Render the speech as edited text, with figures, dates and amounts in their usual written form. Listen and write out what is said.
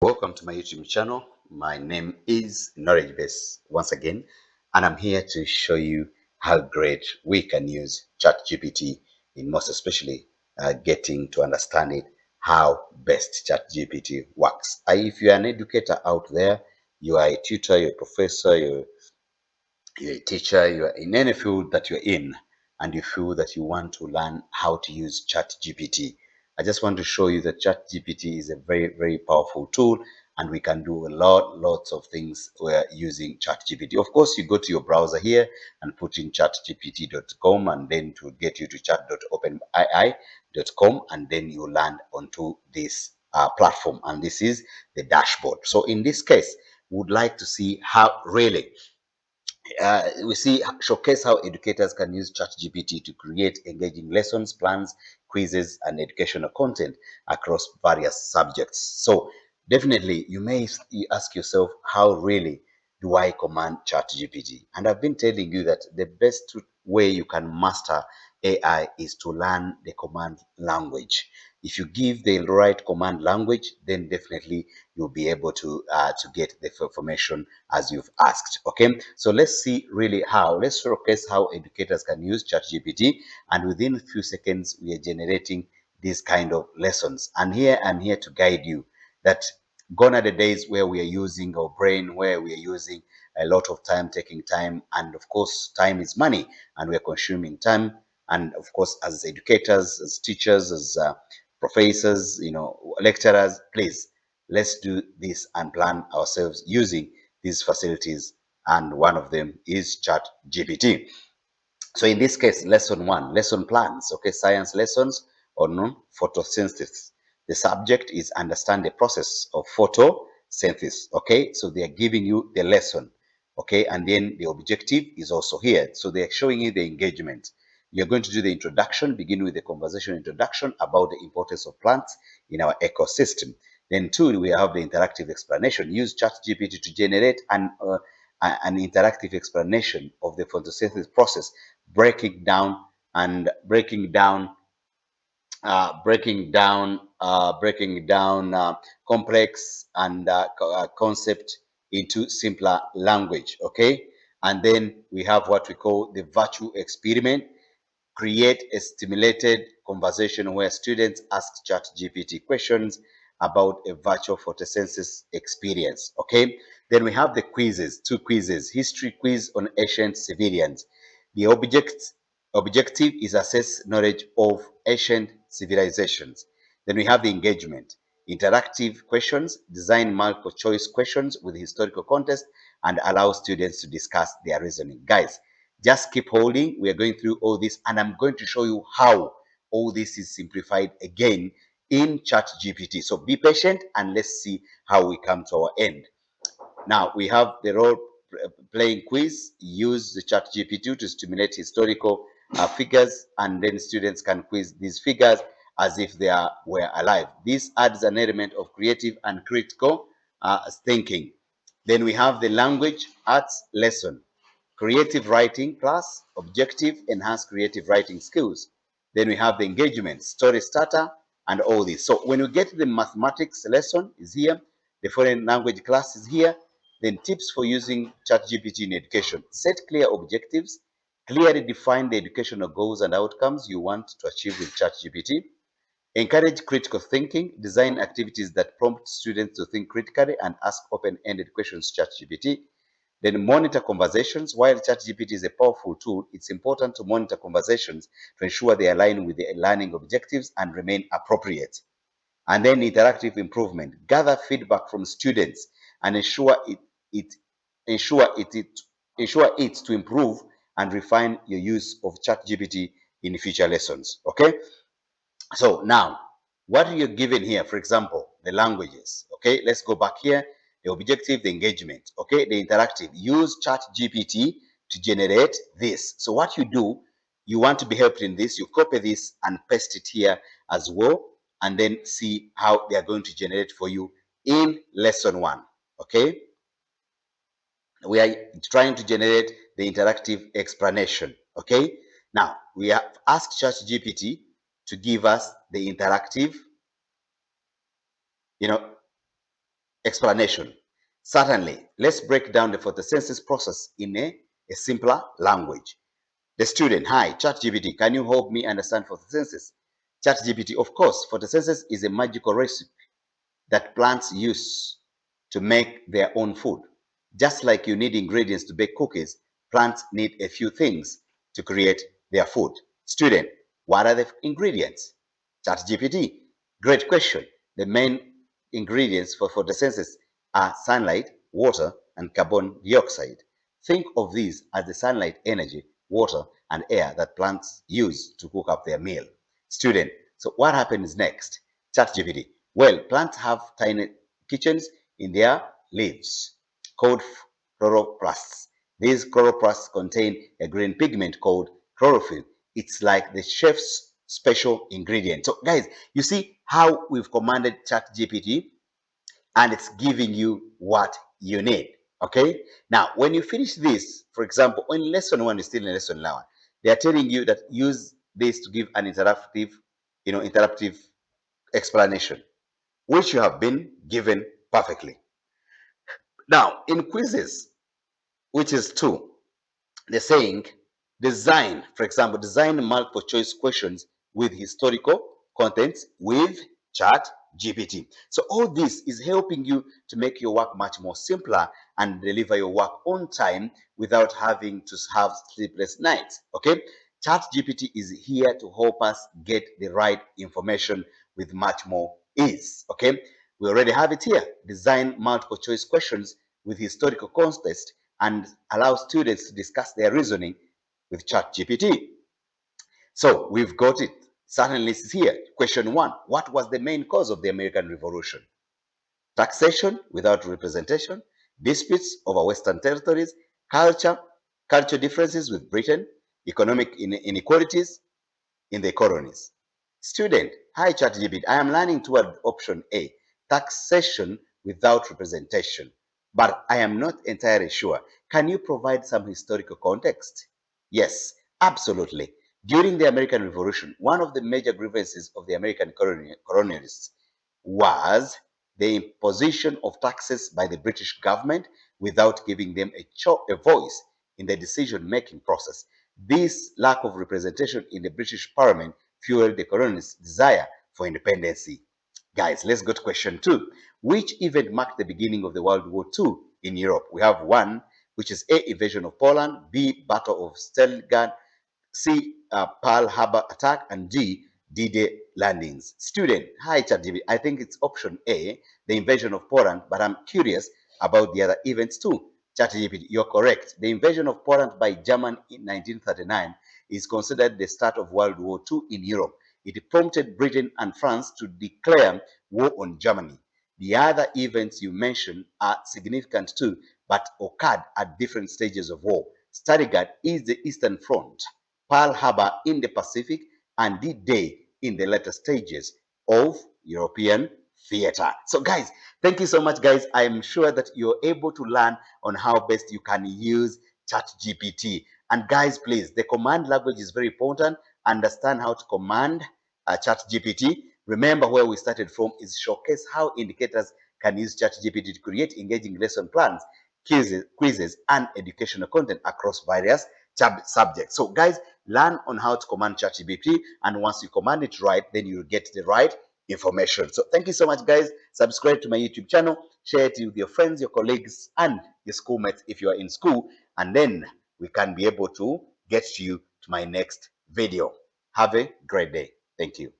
Welcome to my YouTube channel. My name is Knowledge Base once again, and I'm here to show you how great we can use ChatGPT in most especially getting to understand it, how best ChatGPT works. If you are an educator out there, you are a tutor, you're a professor, you're a teacher, you're in any field that you're in, and you feel that you want to learn how to use ChatGPT. I just want to show you that ChatGPT is a very, very powerful tool, and we can do lots of things we're using ChatGPT. Of course, you go to your browser here and put in chatgpt.com, and then to get you to chat.openai.com, and then you land onto this platform, and this is the dashboard. So in this case, we would like to see how really we see showcase how educators can use ChatGPT to create engaging lessons, plans, quizzes, and educational content across various subjects. So definitely, you may ask yourself, how really do I command ChatGPT? And I've been telling you that the best way you can master AI is to learn the command language. If you give the right command language, then definitely you'll be able to get the information as you've asked. Okay, so let's see really how. Let's showcase how educators can use ChatGPT, and within a few seconds we are generating these kind of lessons. And here I'm here to guide you that gone are the days where we are using our brain, where we are using a lot of time, taking time, and of course time is money, and we are consuming time. And of course, as educators, as teachers, as professors, lecturers, please, let's do this and plan ourselves using these facilities, and one of them is ChatGPT. So in this case, lesson one, lesson plans, okay, science lessons on photosynthesis. The subject is understand the process of photosynthesis, okay? So they are giving you the lesson, okay? And then the objective is also here. So they are showing you the engagement. You're going to do the introduction, begin with the conversation introduction about the importance of plants in our ecosystem. Then two, we have the interactive explanation. Use ChatGPT to generate an interactive explanation of the photosynthesis process, breaking down and breaking down complex and concept into simpler language. Okay, and then we have what we call the virtual experiment. Create a stimulated conversation where students ask ChatGPT questions about a virtual photosynthesis experience. Okay, then we have the quizzes, two quizzes: history quiz on ancient civilians. The objective is assess knowledge of ancient civilizations. Then we have the engagement, interactive questions, design multiple choice questions with historical context, and allow students to discuss their reasoning. Guys, just keep holding. We are going through all this, and I'm going to show you how all this is simplified again in ChatGPT. So be patient and let's see how we come to our end. Now we have the role playing quiz. Use the ChatGPT to stimulate historical figures, and then students can quiz these figures as if they were alive. This adds an element of creative and critical thinking. Then we have the language arts lesson. Creative writing class, objective, enhance creative writing skills. Then we have the engagement, story starter, and all this. So when we get to the mathematics lesson is here, the foreign language class is here, then tips for using ChatGPT in education. Set clear objectives, clearly define the educational goals and outcomes you want to achieve with ChatGPT. Encourage critical thinking, design activities that prompt students to think critically and ask open-ended questions to ChatGPT. Then monitor conversations. While ChatGPT is a powerful tool, it's important to monitor conversations to ensure they align with the learning objectives and remain appropriate. And then interactive improvement. Gather feedback from students and it ensure it ensure it to improve and refine your use of ChatGPT in future lessons. Okay. So now, what are you given here? For example, the languages. Okay, let's go back here. The objective, the engagement. Okay, the interactive. Use ChatGPT to generate this. So what you do, you want to be helped in this, you copy this and paste it here as well, and then see how they are going to generate for you in lesson one. Okay, we are trying to generate the interactive explanation. Okay, now we have asked ChatGPT to give us the interactive, you know, explanation. Certainly, let's break down the photosynthesis process in a simpler language. The student, hi, ChatGPT, can you help me understand photosynthesis? ChatGPT, of course, photosynthesis is a magical recipe that plants use to make their own food. Just like you need ingredients to bake cookies, plants need a few things to create their food. Student, what are the ingredients? ChatGPT, great question. The main ingredients for photosynthesis are sunlight, water, and carbon dioxide. Think of these as the sunlight energy, water, and air that plants use to cook up their meal. Student, so what happens next? ChatGPT, well, plants have tiny kitchens in their leaves called chloroplasts. These chloroplasts contain a green pigment called chlorophyll. It's like the chef's special ingredient. So, guys, you see how we've commanded ChatGPT and it's giving you what you need. Okay. Now, when you finish this, for example, in lesson one, you're still in lesson one, they are telling you that use this to give an interactive explanation, which you have been given perfectly. Now, in quizzes, which is two, they're saying design, for example, design multiple choice questions with historical contents with chat GPT. So all this is helping you to make your work much more simpler and deliver your work on time without having to have sleepless nights. Okay. Chat GPT is here to help us get the right information with much more ease. Okay. We already have it here. Design multiple choice questions with historical context and allow students to discuss their reasoning with ChatGPT. So we've got it. Certainly it's here. Question one, what was the main cause of the American Revolution? Taxation without representation, disputes over Western territories, culture differences with Britain, economic inequalities in the colonies. Student, hi ChatGPT, I am learning toward option A, taxation without representation, but I am not entirely sure. Can you provide some historical context? Yes, absolutely. During the American Revolution, one of the major grievances of the American colonialists was the imposition of taxes by the British government without giving them a voice in the decision-making process. This lack of representation in the British Parliament fueled the colonists' desire for independence. Guys, let's go to question two. Which event marked the beginning of the World War II in Europe? We have one, which is A, invasion of Poland, B, Battle of Stalingrad, C, Pearl Harbor attack, and D, D-Day landings. Student, hi ChatGPT. I think it's option A, the invasion of Poland, but I'm curious about the other events too. ChatGPT, you're correct. The invasion of Poland by Germany in 1939 is considered the start of World War II in Europe. It prompted Britain and France to declare war on Germany. The other events you mentioned are significant too, but occurred at different stages of war. Stalingrad is the Eastern Front, Pearl Harbor in the Pacific, and D-Day in the later stages of European theater. So guys, thank you so much, guys. I am sure that you're able to learn on how best you can use ChatGPT. And guys, please, the command language is very important. Understand how to command ChatGPT. Remember where we started from is showcase how indicators can use ChatGPT to create engaging lesson plans, quizzes, and educational content across various subjects. So guys, learn on how to command ChatGPT, and once you command it right, then you'll get the right information. So thank you so much, guys. Subscribe to my YouTube channel, share it with your friends, your colleagues, and your schoolmates if you are in school, and then we can be able to get you to my next video. Have a great day. Thank you.